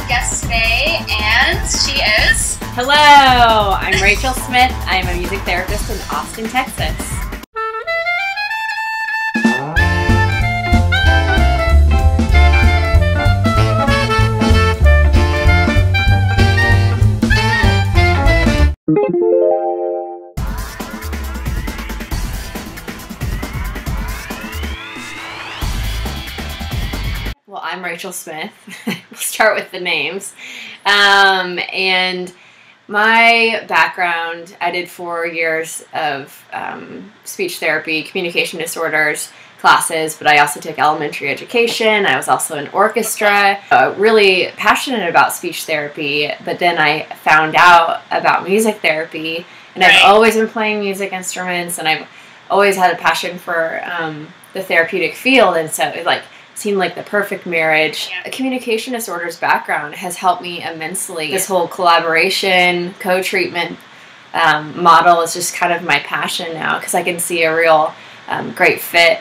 guest today, and she is... Hello, I'm Rachel Smith. I'm a music therapist in Austin, Texas. Well, I'm Rachel Smith. We'll start with the names. And my background, I did 4 years of speech therapy, communication disorders classes, but I also took elementary education. I was also in orchestra. Really passionate about speech therapy, but then I found out about music therapy, and I've always been playing music instruments, and I've always had a passion for the therapeutic field, and so it seemed like the perfect marriage. A communication disorders background has helped me immensely. This whole collaboration, co-treatment model is just kind of my passion now, because I can see a real great fit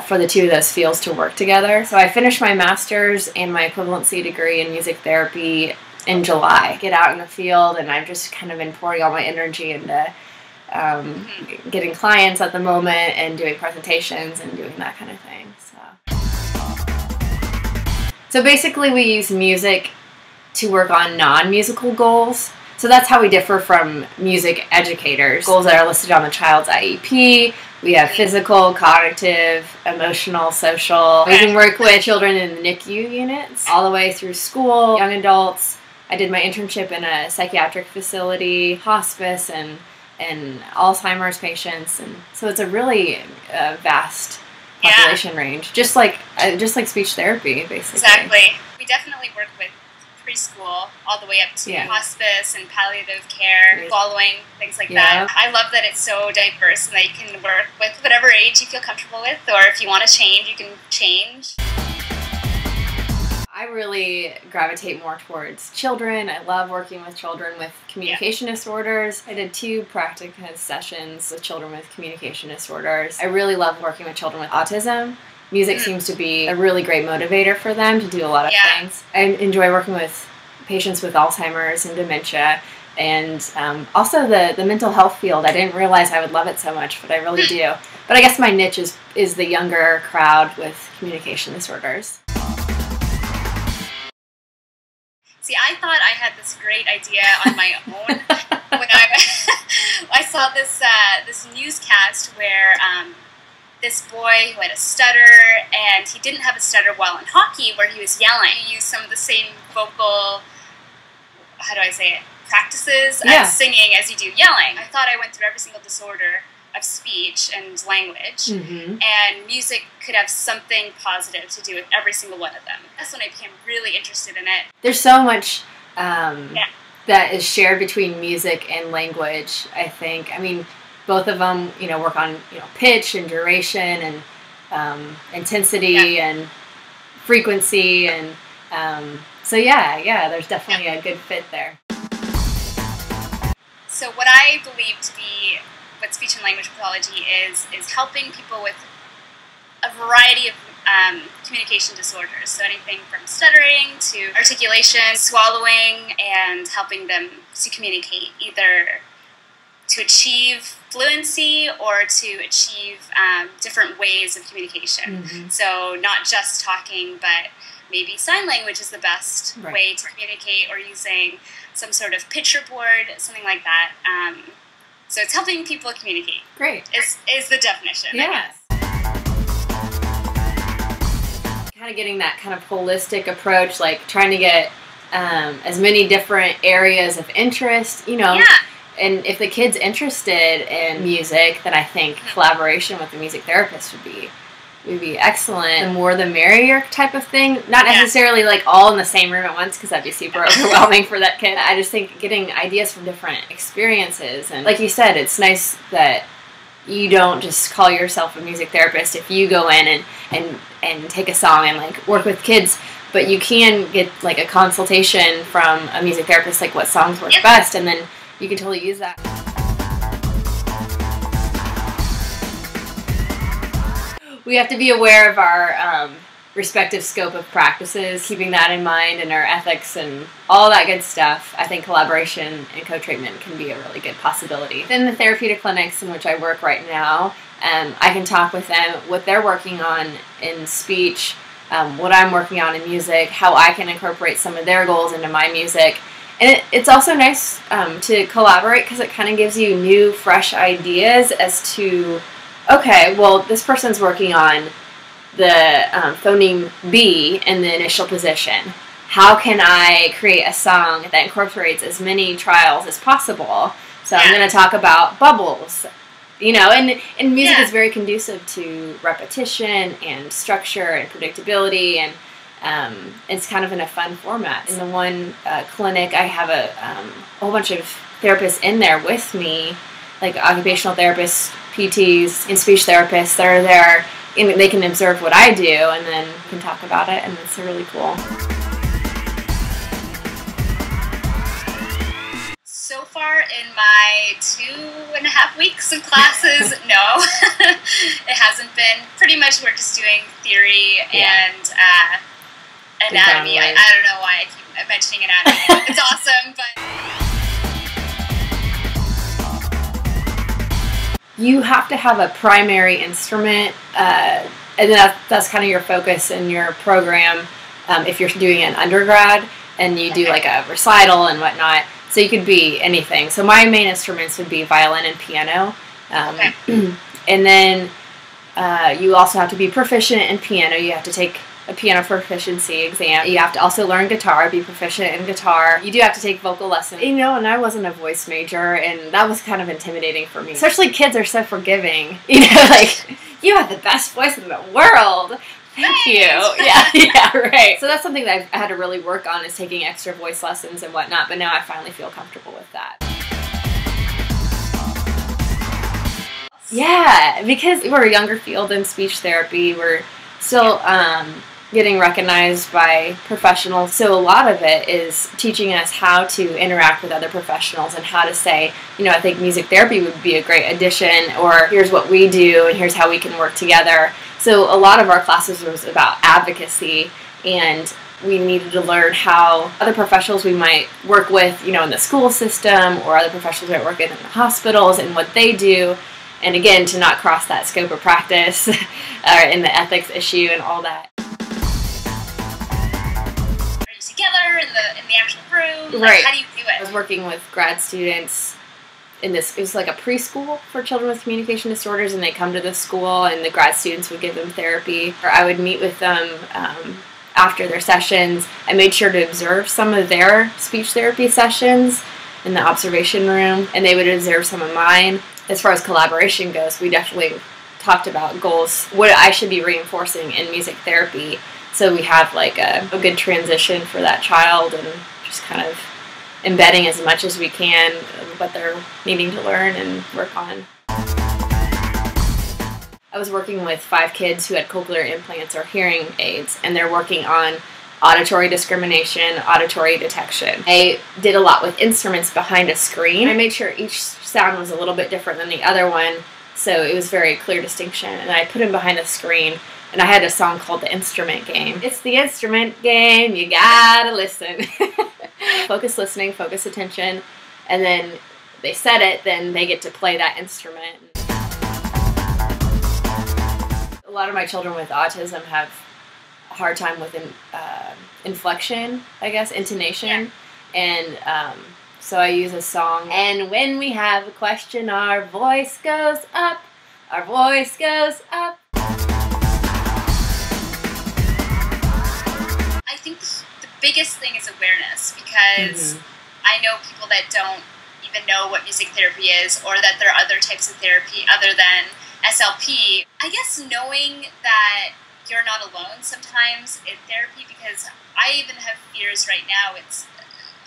for the two of those fields to work together. So I finished my master's and my equivalency degree in music therapy in July. Get out in the field, and I've just kind of been pouring all my energy into getting clients at the moment and doing presentations and doing that kind of thing. So basically we use music to work on non-musical goals. So that's how we differ from music educators. Goals that are listed on the child's IEP. We have physical, cognitive, emotional, social. We can work with children in the NICU units all the way through school, young adults. I did my internship in a psychiatric facility, hospice, and Alzheimer's patients. And so it's a really vast population range, just like speech therapy, basically. Exactly. We definitely work with preschool all the way up to hospice and palliative care, following, things like that. I love that it's so diverse and that you can work with whatever age you feel comfortable with, or if you want to change, you can change. I really gravitate more towards children. I love working with children with communication disorders. I did 2 practicum sessions with children with communication disorders. I really love working with children with autism. Music seems to be a really great motivator for them to do a lot of things. I enjoy working with patients with Alzheimer's and dementia, and also the mental health field. I didn't realize I would love it so much, but I really do. But I guess my niche is the younger crowd with communication disorders. See, I thought I had this great idea on my own when I saw this newscast where this boy who had a stutter, and he didn't have a stutter while in hockey, where he was yelling. He used some of the same vocal, how do I say it, practices as singing as you do yelling. I thought I went through every single disorder of speech and language, and music could have something positive to do with every single one of them. That's when I became really interested in it. There's so much that is shared between music and language, I think. I mean, both of them, work on, pitch and duration and intensity and frequency, and so there's definitely a good fit there. So what I believe to be what speech and language pathology is helping people with a variety of communication disorders. So anything from stuttering to articulation, swallowing, and helping them to communicate, either to achieve fluency or to achieve different ways of communication. So not just talking, but maybe sign language is the best way to communicate, or using some sort of picture board, something like that. So it's helping people communicate. Great. Is the definition. Yes. Kind of getting that kind of holistic approach, like trying to get as many different areas of interest, and if the kid's interested in music, then I think collaboration with the music therapist would be excellent. The more the merrier type of thing. Not necessarily like all in the same room at once, because that'd be super overwhelming for that kid. I just think getting ideas from different experiences, and like you said, it's nice that you don't just call yourself a music therapist if you go in and take a song and like work with kids, but you can get like a consultation from a music therapist, like what songs work best, and then you can totally use that. We have to be aware of our respective scope of practices, keeping that in mind and our ethics and all that good stuff, I think collaboration and co-treatment can be a really good possibility. In the therapeutic clinics in which I work right now, I can talk with them what they're working on in speech, what I'm working on in music, how I can incorporate some of their goals into my music. And it's also nice to collaborate because it kind of gives you new, fresh ideas as to, okay, well, this person's working on the phoneme B in the initial position. How can I create a song that incorporates as many trials as possible? So I'm going to talk about bubbles. You know, and music is very conducive to repetition and structure and predictability, and it's kind of in a fun format. In the one clinic, I have a whole bunch of therapists in there with me, like occupational therapists, PTs, and speech therapists that are there. And they can observe what I do, and then we can talk about it, and it's really cool. So far in my 2.5 weeks of classes, no. It hasn't been. Pretty much we're just doing theory and anatomy. I don't know why I keep mentioning anatomy. It's awesome, but... You have to have a primary instrument, and that's kind of your focus in your program if you're doing an undergrad and you do like a recital and whatnot. So you could be anything. So my main instruments would be violin and piano. And then you also have to be proficient in piano. You have to take a piano proficiency exam. You have to also learn guitar, be proficient in guitar. You do have to take vocal lessons. You know, and I wasn't a voice major, and that was kind of intimidating for me. Especially kids are so forgiving. You know, like, you have the best voice in the world. Thank you. Yeah, right. So that's something that I've had to really work on, is taking extra voice lessons and whatnot, but now I finally feel comfortable with that. Yeah, because we're a younger field in speech therapy. We're still getting recognized by professionals. So a lot of it is teaching us how to interact with other professionals and how to say, you know, I think music therapy would be a great addition, or here's what we do and here's how we can work together. So a lot of our classes was about advocacy, and we needed to learn how other professionals we might work with, you know, in the school system, or other professionals we might work with in the hospitals and what they do. And again, to not cross that scope of practice in the ethics issue and all that. Are you together in the actual room? Right. Like, how do you do it? I was working with grad students in this. It was like a preschool for children with communication disorders, and they come to the school, and the grad students would give them therapy. Or I would meet with them after their sessions. I made sure to observe some of their speech therapy sessions in the observation room, and they would observe some of mine. As far as collaboration goes, we definitely talked about goals, what I should be reinforcing in music therapy, so we have like a good transition for that child, and just kind of embedding as much as we can what they're needing to learn and work on. I was working with 5 kids who had cochlear implants or hearing aids, and they're working on auditory discrimination, auditory detection. I did a lot with instruments behind a screen. I made sure each sound was a little bit different than the other one, so it was very clear distinction, and I put them behind a screen, and I had a song called The Instrument Game. It's the instrument game, you gotta listen. Focus listening, focus attention, and then they said it, then they get to play that instrument. A lot of my children with autism have a hard time with inflection, I guess, intonation, and so I use a song. And when we have a question, our voice goes up, our voice goes up. I think the biggest thing is awareness, because I know people that don't even know what music therapy is, or that there are other types of therapy other than SLP. I guess knowing that you're not alone sometimes in therapy, because I even have fears right now.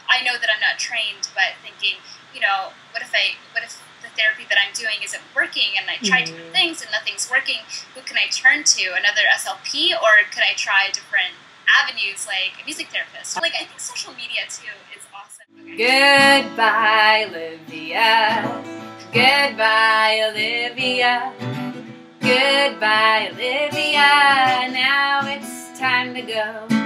I know that I'm not trained, but thinking, you know, what if the therapy that I'm doing isn't working, and I tried different things and nothing's working? Who can I turn to? Another SLP, or could I try different avenues like a music therapist? Like, I think social media too is awesome. Okay. Goodbye, Olivia. Goodbye, Olivia. Goodbye, Olivia. Now it's time time to go.